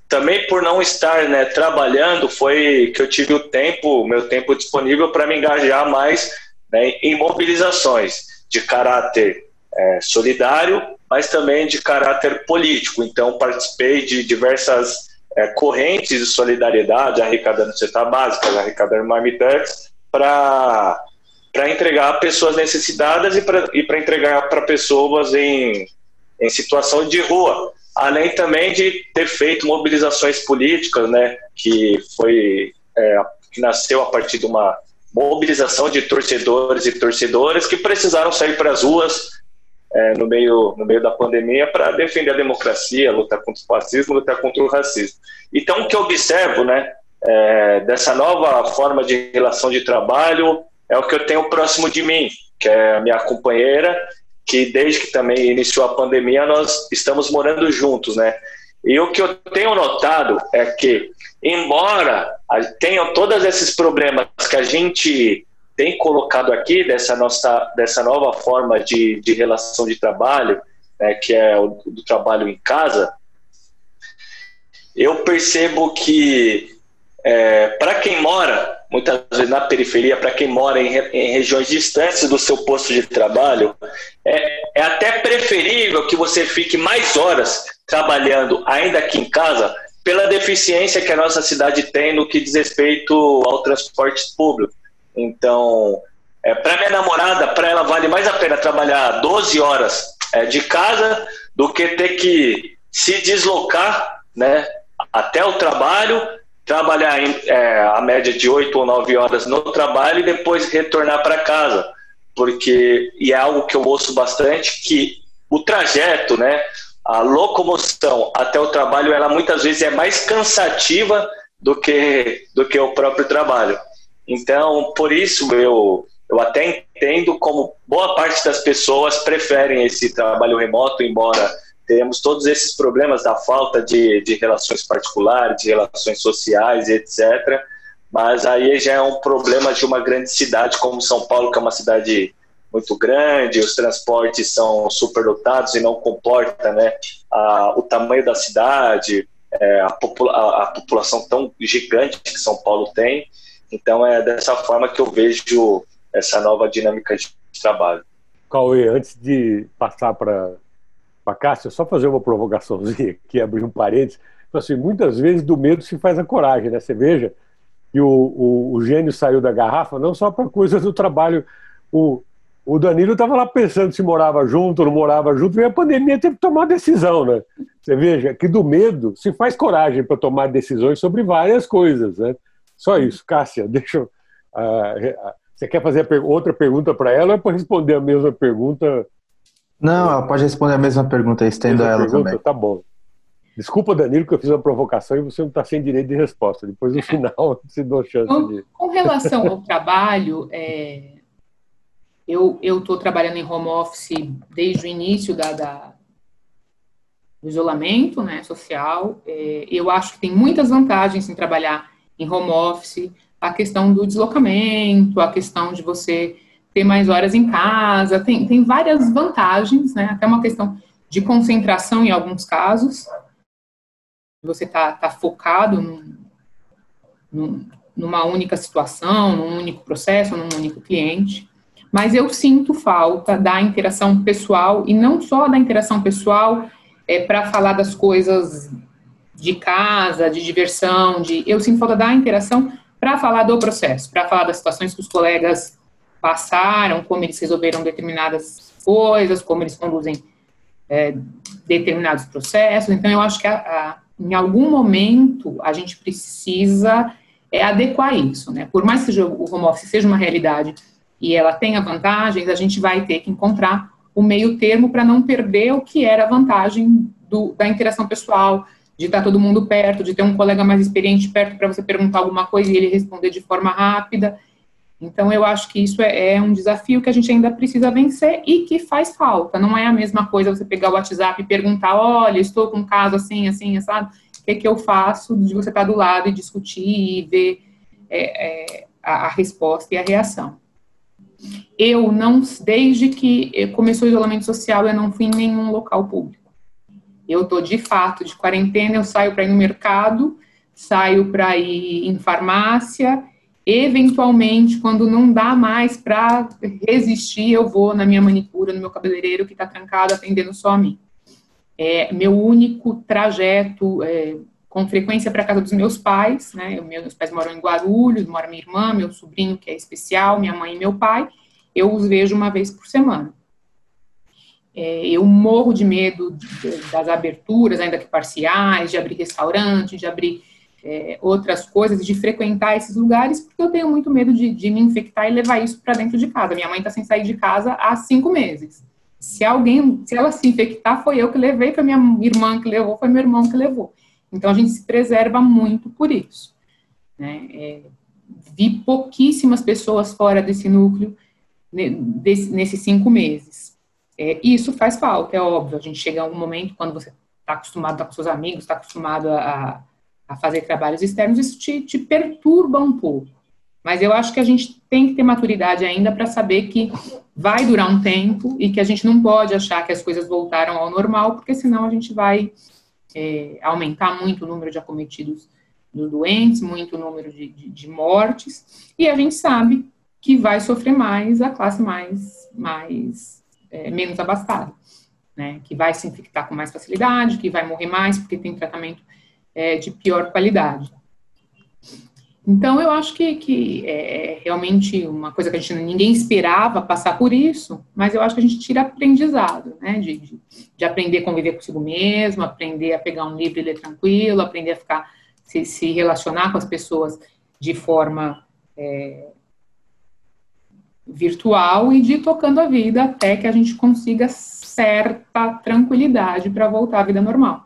também por não estar, né, trabalhando, foi que eu tive o meu tempo disponível para me engajar mais, né, em mobilizações de caráter solidário, mas também de caráter político. Então, participei de diversas correntes de solidariedade, arrecadando cesta básica, arrecadando marmitex, para entregar a pessoas necessitadas e para entregar para pessoas em situação de rua. Além também de ter feito mobilizações políticas, né, que nasceu a partir de uma mobilização de torcedores e torcedoras que precisaram sair para as ruas no meio da pandemia para defender a democracia, lutar contra o fascismo, lutar contra o racismo. Então, o que eu observo, né, dessa nova forma de relação de trabalho é o que eu tenho próximo de mim, que é a minha companheira, que desde que também iniciou a pandemia nós estamos morando juntos, né? E o que eu tenho notado é que, embora tenham todos esses problemas que a gente tem colocado aqui dessa nova forma de relação de trabalho, né, que é o do trabalho em casa, eu percebo que para quem mora, muitas vezes na periferia, para quem mora em regiões distantes do seu posto de trabalho, é até preferível que você fique mais horas trabalhando ainda aqui em casa pela deficiência que a nossa cidade tem no que diz respeito ao transporte público. Então, para minha namorada, para ela vale mais a pena trabalhar 12 horas de casa do que ter que se deslocar, né, até o trabalho, trabalhar a média de 8 ou 9 horas no trabalho e depois retornar para casa. E é algo que eu ouço bastante, que o trajeto, né, a locomoção até o trabalho, ela muitas vezes é mais cansativa do que o próprio trabalho. Então, por isso, eu até entendo como boa parte das pessoas preferem esse trabalho remoto, embora temos todos esses problemas da falta de relações particulares, de relações sociais, etc. Mas aí já é um problema de uma grande cidade como São Paulo, que é uma cidade muito grande, os transportes são superlotados e não comporta, né, o tamanho da cidade, a população tão gigante que São Paulo tem. Então é dessa forma que eu vejo essa nova dinâmica de trabalho. Cauê, antes de passar para Cássia, só fazer uma provocaçãozinha aqui, abrir um parênteses. Assim, muitas vezes do medo se faz a coragem, né? Você veja que o gênio saiu da garrafa não só para coisas do trabalho. O Danilo estava lá pensando se morava junto ou não morava junto, e a pandemia teve que tomar decisão, né? Você veja que do medo se faz coragem para tomar decisões sobre várias coisas, né? Só isso. Cássia, deixa eu... você quer fazer outra pergunta para ela ou é para responder a mesma pergunta? Não, ela pode responder a mesma pergunta, estenda ela também. Tá bom. Desculpa, Danilo, que eu fiz uma provocação e você não está sem direito de resposta. Depois, no final, você dá chance de... Com relação ao trabalho, eu estou trabalhando em home office desde o início do isolamento, né, social. Eu acho que tem muitas vantagens em trabalhar em home office, a questão do deslocamento, a questão de você ter mais horas em casa, tem várias vantagens, né? Até uma questão de concentração em alguns casos. Você tá focado numa única situação, num único processo, num único cliente. Mas eu sinto falta da interação pessoal, e não só da interação pessoal para falar das coisas de casa, de diversão, eu sinto falta da interação para falar do processo, para falar das situações que os colegas passaram, como eles resolveram determinadas coisas, como eles conduzem determinados processos. Então, eu acho que em algum momento a gente precisa adequar isso, né? Por mais que o home office seja uma realidade e ela tenha vantagens, a gente vai ter que encontrar o meio termo para não perder o que era a vantagem da interação pessoal, de estar todo mundo perto, de ter um colega mais experiente perto para você perguntar alguma coisa e ele responder de forma rápida. Então, eu acho que isso é um desafio que a gente ainda precisa vencer e que faz falta. Não é a mesma coisa você pegar o WhatsApp e perguntar, olha, estou com um caso assim, assim, sabe? O que eu faço de você estar do lado e discutir e ver a resposta e a reação. Eu não, desde que começou o isolamento social, eu não fui em nenhum local público. Eu estou, de fato, de quarentena, eu saio para ir no mercado, saio para ir em farmácia, eventualmente, quando não dá mais para resistir, eu vou na minha manicura, no meu cabeleireiro, que está trancado, atendendo só a mim. Meu único trajeto, com frequência, para a casa dos meus pais, né? Meus pais moram em Guarulhos, mora minha irmã, meu sobrinho, que é especial, minha mãe e meu pai, eu os vejo uma vez por semana. Eu morro de medo das aberturas, ainda que parciais, de abrir restaurante, de abrir outras coisas, de frequentar esses lugares, porque eu tenho muito medo de me infectar e levar isso para dentro de casa. Minha mãe está sem sair de casa há 5 meses. Se ela se infectar, foi eu que levei, foi minha irmã que levou, foi meu irmão que levou. Então, a gente se preserva muito por isso, né? Vi pouquíssimas pessoas fora desse núcleo nesses 5 meses. Isso faz falta, é óbvio. A gente chega a um momento, quando você está acostumado a estar com seus amigos, está acostumado a fazer trabalhos externos, isso te perturba um pouco. Mas eu acho que a gente tem que ter maturidade ainda para saber que vai durar um tempo e que a gente não pode achar que as coisas voltaram ao normal, porque senão a gente vai aumentar muito o número de acometidos dos doentes, muito o número de mortes, e a gente sabe que vai sofrer mais a classe menos abastada, né? Que vai se infectar com mais facilidade, que vai morrer mais porque tem tratamento de pior qualidade. Então, eu acho que é realmente uma coisa que ninguém esperava passar por isso, mas eu acho que a gente tira aprendizado, né? De aprender a conviver consigo mesmo, aprender a pegar um livro e ler tranquilo, aprender a se relacionar com as pessoas de forma virtual e de ir tocando a vida até que a gente consiga certa tranquilidade para voltar à vida normal.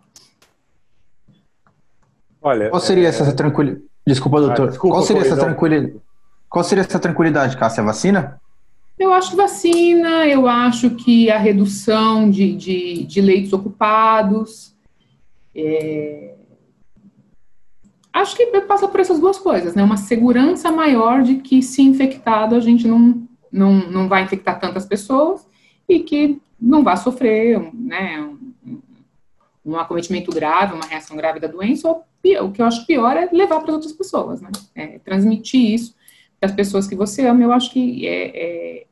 Olha, qual seria essa tranquilidade? Desculpa, doutor. Qual seria essa tranquilidade, Cássia? Vacina? Eu acho que vacina, eu acho que a redução de leitos ocupados. Acho que passa por essas duas coisas, né? Uma segurança maior de que, se infectado, a gente não vai infectar tantas pessoas e que não vai sofrer, né, um acometimento grave, uma reação grave da doença, ou o que eu acho pior é levar para as outras pessoas, né? Transmitir isso para as pessoas que você ama. Eu acho que,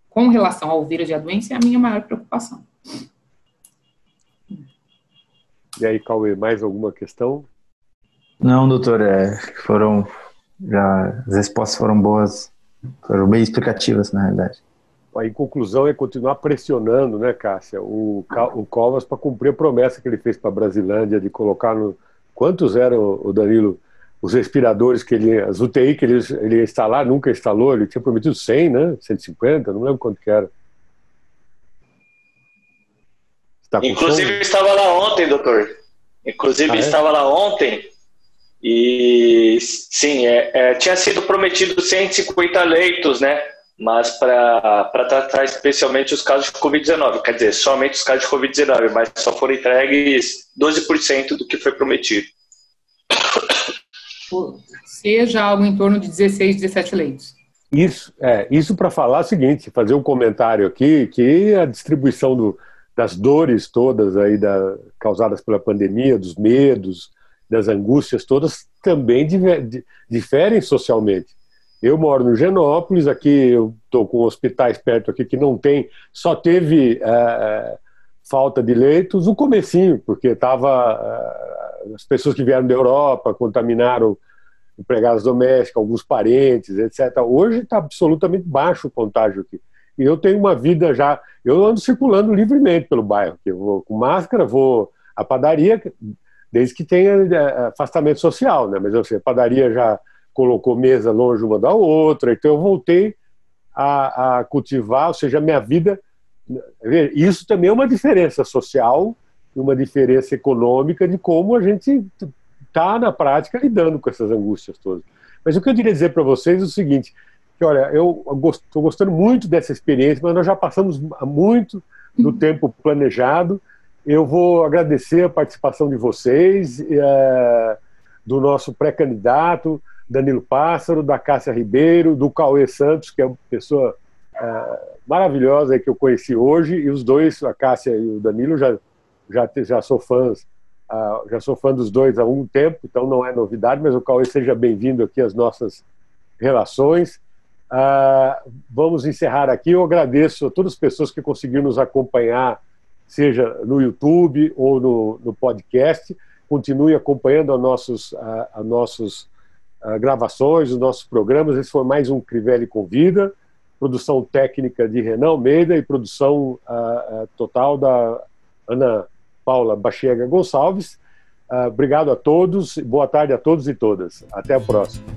com relação ao vírus e à doença, é a minha maior preocupação. E aí, Cauê, mais alguma questão? Não, doutor, as respostas foram boas, foram bem explicativas, na realidade. Em conclusão, é continuar pressionando, né, Cássia, o Covas para cumprir a promessa que ele fez para a Brasilândia de colocar Quantos eram, o Danilo, os respiradores as UTI que ele ia instalar, nunca instalou, ele tinha prometido 100, né, 150, não lembro quanto que era. Inclusive, estava lá ontem, doutor. Estava lá ontem e, sim, tinha sido prometido 150 leitos, né? Mas para tratar especialmente os casos de Covid-19, quer dizer, somente os casos de Covid-19, mas só foram entregues 12% do que foi prometido. Seja algo em torno de 16, 17 leitos. Isso para falar o seguinte, fazer um comentário aqui, que a distribuição das dores todas aí causadas pela pandemia, dos medos, das angústias todas, também diferem socialmente. Eu moro no Genópolis, aqui eu estou com hospitais perto aqui que não tem, só teve falta de leitos no comecinho, porque as pessoas que vieram da Europa contaminaram empregadas domésticas, alguns parentes, etc. Hoje está absolutamente baixo o contágio aqui. E eu tenho uma vida já... Eu ando circulando livremente pelo bairro. Eu vou com máscara, vou à padaria, desde que tenha afastamento social, né? Mas a padaria já colocou mesa longe uma da outra, então eu voltei a cultivar, ou seja, a minha vida... Isso também é uma diferença social, uma diferença econômica de como a gente está na prática lidando com essas angústias todas. Mas o que eu queria dizer para vocês é o seguinte, que olha, eu estou gostando muito dessa experiência, mas nós já passamos muito do tempo planejado. Eu vou agradecer a participação de vocês, do nosso pré-candidato, Danilo Pássaro, da Cássia Ribeiro, do Cauê Santos, que é uma pessoa maravilhosa que eu conheci hoje, e os dois, a Cássia e o Danilo, já sou fãs. Já sou fã dos dois há um tempo, então não é novidade, mas o Cauê, seja bem-vindo aqui às nossas relações. Vamos encerrar aqui. Eu agradeço a todas as pessoas que conseguiram nos acompanhar, seja no YouTube ou no podcast. Continue acompanhando as nossas gravações, os nossos programas. Esse foi mais um Crivella Convida, produção técnica de Renan Almeida e produção total da Ana Paula Bachega Gonçalves. Obrigado a todos, boa tarde a todos e todas. Até a próxima.